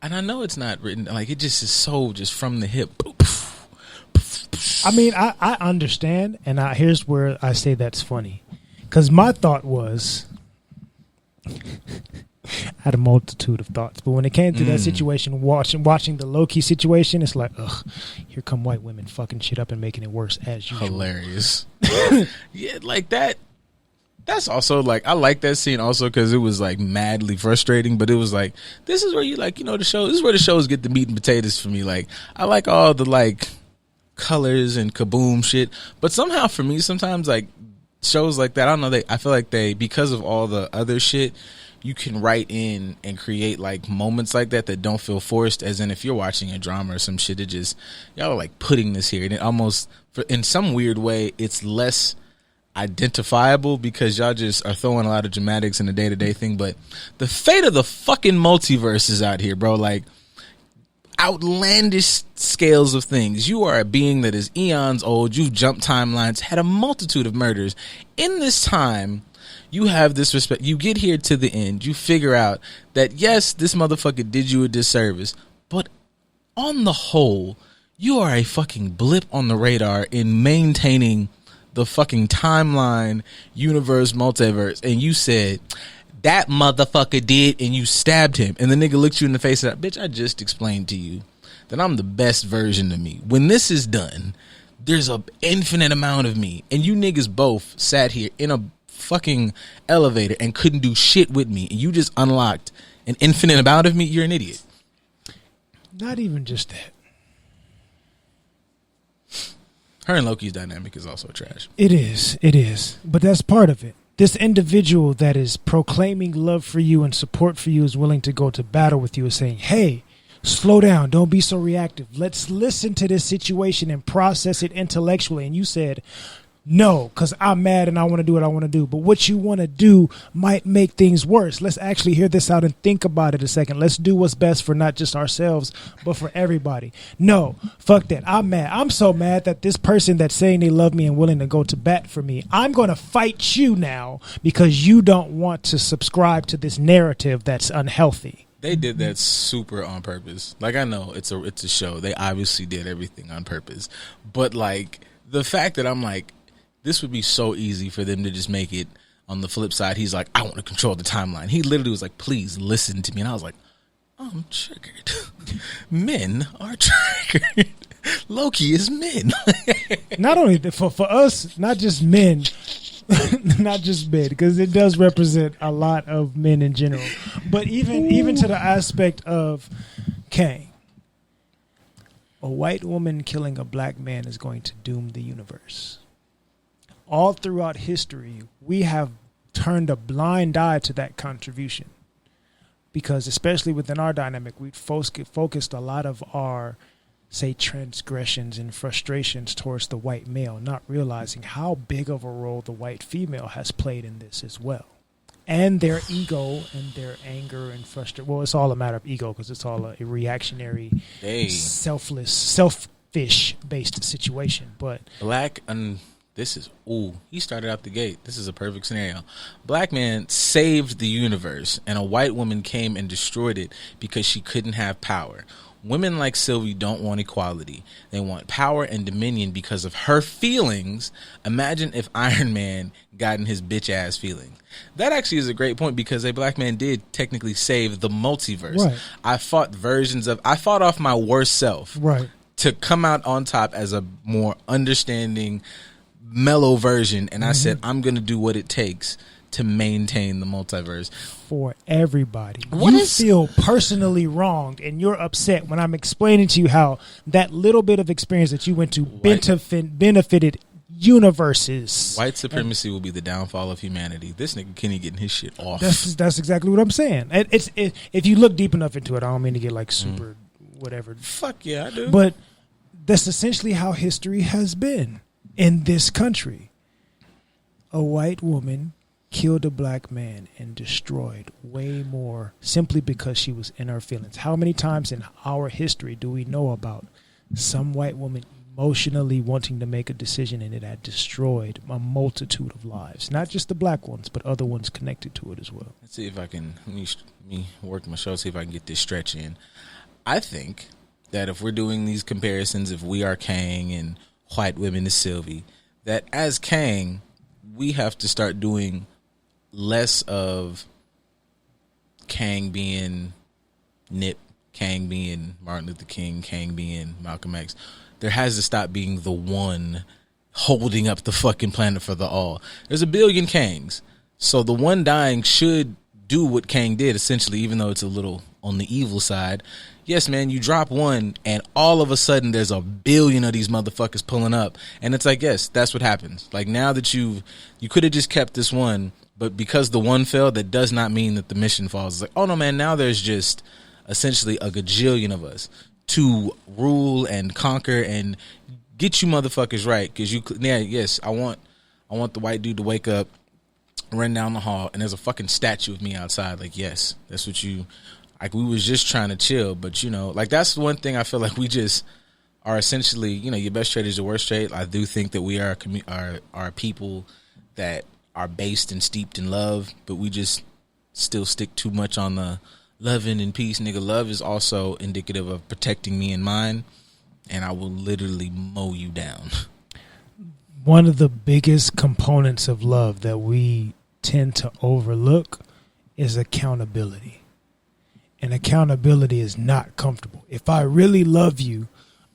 I know it's not written like it just is so just from the hip. I mean, I understand, and here's where I say that's funny, because my thought was. I had a multitude of thoughts, but when it came to that situation, watching the Loki situation, it's like, ugh, here come white women fucking shit up and making it worse as usual. Hilarious. Yeah, like that. That's also like, I like that scene also because it was like madly frustrating, but it was like, this is where you like, the show, this is where the shows get the meat and potatoes for me. Like, I like all the like colors and kaboom shit, but somehow for me, sometimes like shows like that, I don't know, I feel like because of all the other shit, you can write in and create like moments like that don't feel forced, as in if you're watching a drama or some shit, it just, y'all are like putting this here and it almost, in some weird way, it's less identifiable because y'all just are throwing a lot of dramatics in the day-to-day thing. But the fate of the fucking multiverse is out here, bro. Like outlandish scales of things. You are a being that is eons old. You've jumped timelines, had a multitude of murders. In this time, you have this respect. You get here to the end. You figure out that, yes, this motherfucker did you a disservice. But on the whole, you are a fucking blip on the radar in maintaining the fucking timeline, universe, multiverse. And you said, that motherfucker did, and you stabbed him. And the nigga looked you in the face and said, bitch, I just explained to you that I'm the best version of me. When this is done, there's an infinite amount of me. And you niggas both sat here in a fucking elevator and couldn't do shit with me, and you just unlocked an infinite amount of me. You're an idiot. Not even just that. Her and Loki's dynamic is also trash. It is, but that's part of it. This individual that is proclaiming love for you and support for you is willing to go to battle with you, is saying, hey, slow down, don't be so reactive, let's listen to this situation and process it intellectually. And you said, no, because I'm mad and I want to do what I want to do. But what you want to do might make things worse. Let's actually hear this out and think about it a second. Let's do what's best for not just ourselves, but for everybody. No, fuck that. I'm mad. I'm so mad that this person that's saying they love me and willing to go to bat for me, I'm going to fight you now because you don't want to subscribe to this narrative that's unhealthy. They did that super on purpose. Like, I know it's a show. They obviously did everything on purpose. But, like, the fact that I'm like, this would be so easy for them to just make it on the flip side. He's like, I want to control the timeline. He literally was like, please listen to me. And I was like, oh, I'm triggered. Men are triggered. Loki is men. Not only for us, not just men, because it does represent a lot of men in general, but even to the aspect of Kang. A white woman killing a black man is going to doom the universe. All throughout history, we have turned a blind eye to that contribution because, especially within our dynamic, we focused a lot of our, say, transgressions and frustrations towards the white male, not realizing how big of a role the white female has played in this as well. And their ego and their anger and frustration. Well, it's all a matter of ego because it's all a reactionary, selfless, fish-based situation. But Black, and this is, he started out the gate. This is a perfect scenario. Black man saved the universe, and a white woman came and destroyed it because she couldn't have power. Women like Sylvie don't want equality. They want power and dominion because of her feelings. Imagine if Iron Man got in his bitch ass feelings. That actually is a great point, because a black man did technically save the multiverse. Right. I fought off my worst self. right, To come out on top as a more understanding, mellow version, and I said, I'm going to do what it takes to maintain the multiverse. for everybody. What You is- feel personally wronged, and you're upset when I'm explaining to you how that little bit of experience that you went to benefited universes. White supremacy will be the downfall of humanity. This nigga Kenny getting his shit off. That's exactly what I'm saying. If you look deep enough into it, I don't mean to get like super whatever. Fuck yeah, I do. But that's essentially how history has been in this country. A white woman killed a black man and destroyed way more simply because she was in her feelings. How many times in our history do we know about some white woman emotionally wanting to make a decision and it had destroyed a multitude of lives? Not just the black ones, but other ones connected to it as well. Let's see if I can, let me work my show, see if I can get this stretch in. I think that if we're doing these comparisons, if we are Kang and white women is Sylvie, that as Kang, we have to start doing less of Kang being Nip, Kang being Martin Luther King, Kang being Malcolm X. There has to stop being the one holding up the fucking planet for the all. There's a billion Kangs. So the one dying should do what Kang did, essentially, even though it's a little on the evil side. Yes, man, you drop one and all of a sudden there's a billion of these motherfuckers pulling up. And it's like, yes, that's what happens. Like, now that you could have just kept this one, but because the one fell, that does not mean that the mission falls. It's like, oh no, man, now there's just essentially a gajillion of us to rule and conquer and get you motherfuckers right. Cause yes, I want the white dude to wake up, run down the hall, and there's a fucking statue of me outside. Like, yes, that's what you, like, we was just trying to chill, but like, that's one thing I feel like we just are essentially, your best trade is your worst trade. I do think that we are people that are based and steeped in love, but we just still stick too much on the loving and peace. Nigga, love is also indicative of protecting me and mine, and I will literally mow you down. One of the biggest components of love that we tend to overlook is accountability. And accountability is not comfortable. If I really love you,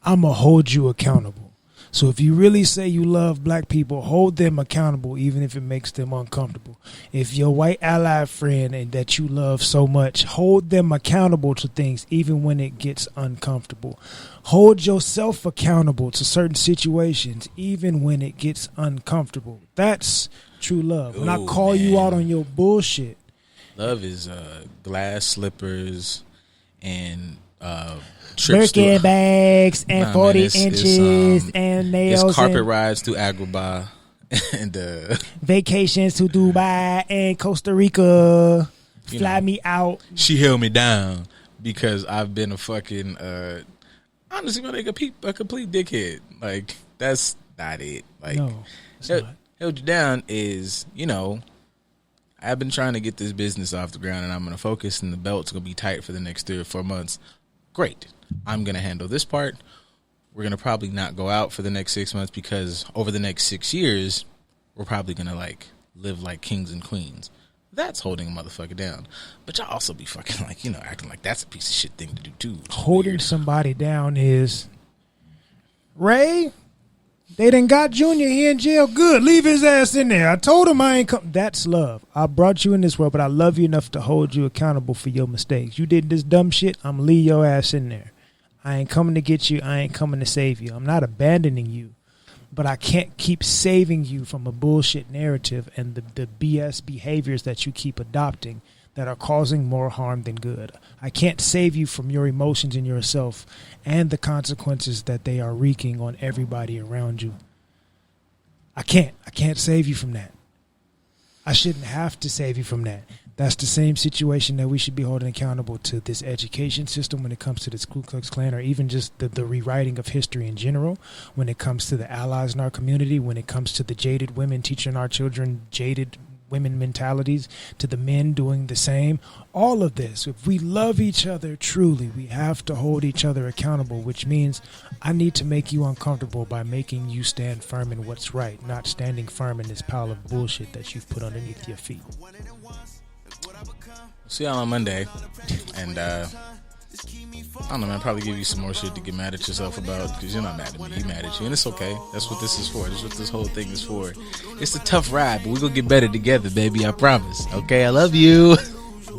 I'm going to hold you accountable. So if you really say you love black people, hold them accountable, even if it makes them uncomfortable. If your white ally friend and that you love so much, hold them accountable to things, even when it gets uncomfortable. Hold yourself accountable to certain situations, even when it gets uncomfortable. That's true love. When I call you out on your bullshit. Love is glass slippers and Birkin bags and 40 inches and nails. It's carpet and rides to Agrabah and vacations to Dubai and Costa Rica. Fly me out. She held me down because I've been a fucking honestly, like a complete dickhead. Like, that's not it. Like, No, it's not. Held you down is, I've been trying to get this business off the ground, and I'm going to focus, and the belt's going to be tight for the next 3 or 4 months. Great. I'm going to handle this part. We're going to probably not go out for the next 6 months, because over the next 6 years, we're probably going to live like kings and queens. That's holding a motherfucker down. But y'all also be fucking acting like that's a piece of shit thing to do too. Holding somebody down is, Ray, they done got Junior here in jail. Good. Leave his ass in there. I told him I ain't come. That's love. I brought you in this world, but I love you enough to hold you accountable for your mistakes. You did this dumb shit, I'm going to leave your ass in there. I ain't coming to get you. I ain't coming to save you. I'm not abandoning you, but I can't keep saving you from a bullshit narrative and the BS behaviors that you keep adopting that are causing more harm than good. I can't save you from your emotions and yourself and the consequences that they are wreaking on everybody around you. I can't save you from that. I shouldn't have to save you from that. That's the same situation that we should be holding accountable to this education system when it comes to this Ku Klux Klan, or even just the rewriting of history in general, when it comes to the allies in our community, when it comes to the jaded women teaching our children jaded women mentalities, to the men doing the same. All of this, if we love each other truly, we have to hold each other accountable, which means I need to make you uncomfortable by making you stand firm in what's right, not standing firm in this pile of bullshit that you've put underneath your feet. See y'all on Monday, and I don't know, man. Probably give you some more shit to get mad at yourself about, because you're not mad at me. You're mad at you, and it's okay. That's what this is for. That's what this whole thing is for. It's a tough ride, but we're gonna get better together, baby. I promise. Okay, I love you.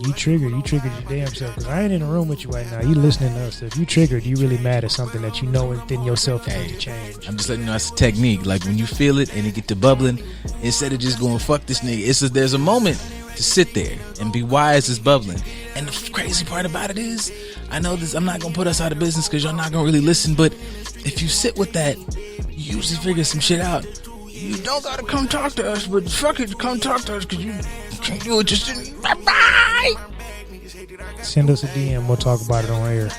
You triggered your damn self, because I ain't in the room with you right now. You listening to us. So if you triggered, you really mad at something that you know within yourself you need to change. I'm just letting you know it's a technique. Like when you feel it and it get to bubbling, instead of just going fuck this nigga, there's a moment to sit there and be wise as bubbling. And the crazy part about it is, I know this, I'm not gonna put us out of business because y'all not gonna really listen, but if you sit with that, you usually figure some shit out. You don't gotta come talk to us, but fuck it, come talk to us, because you can't do it just bye. Send us a DM, we'll talk about it on air.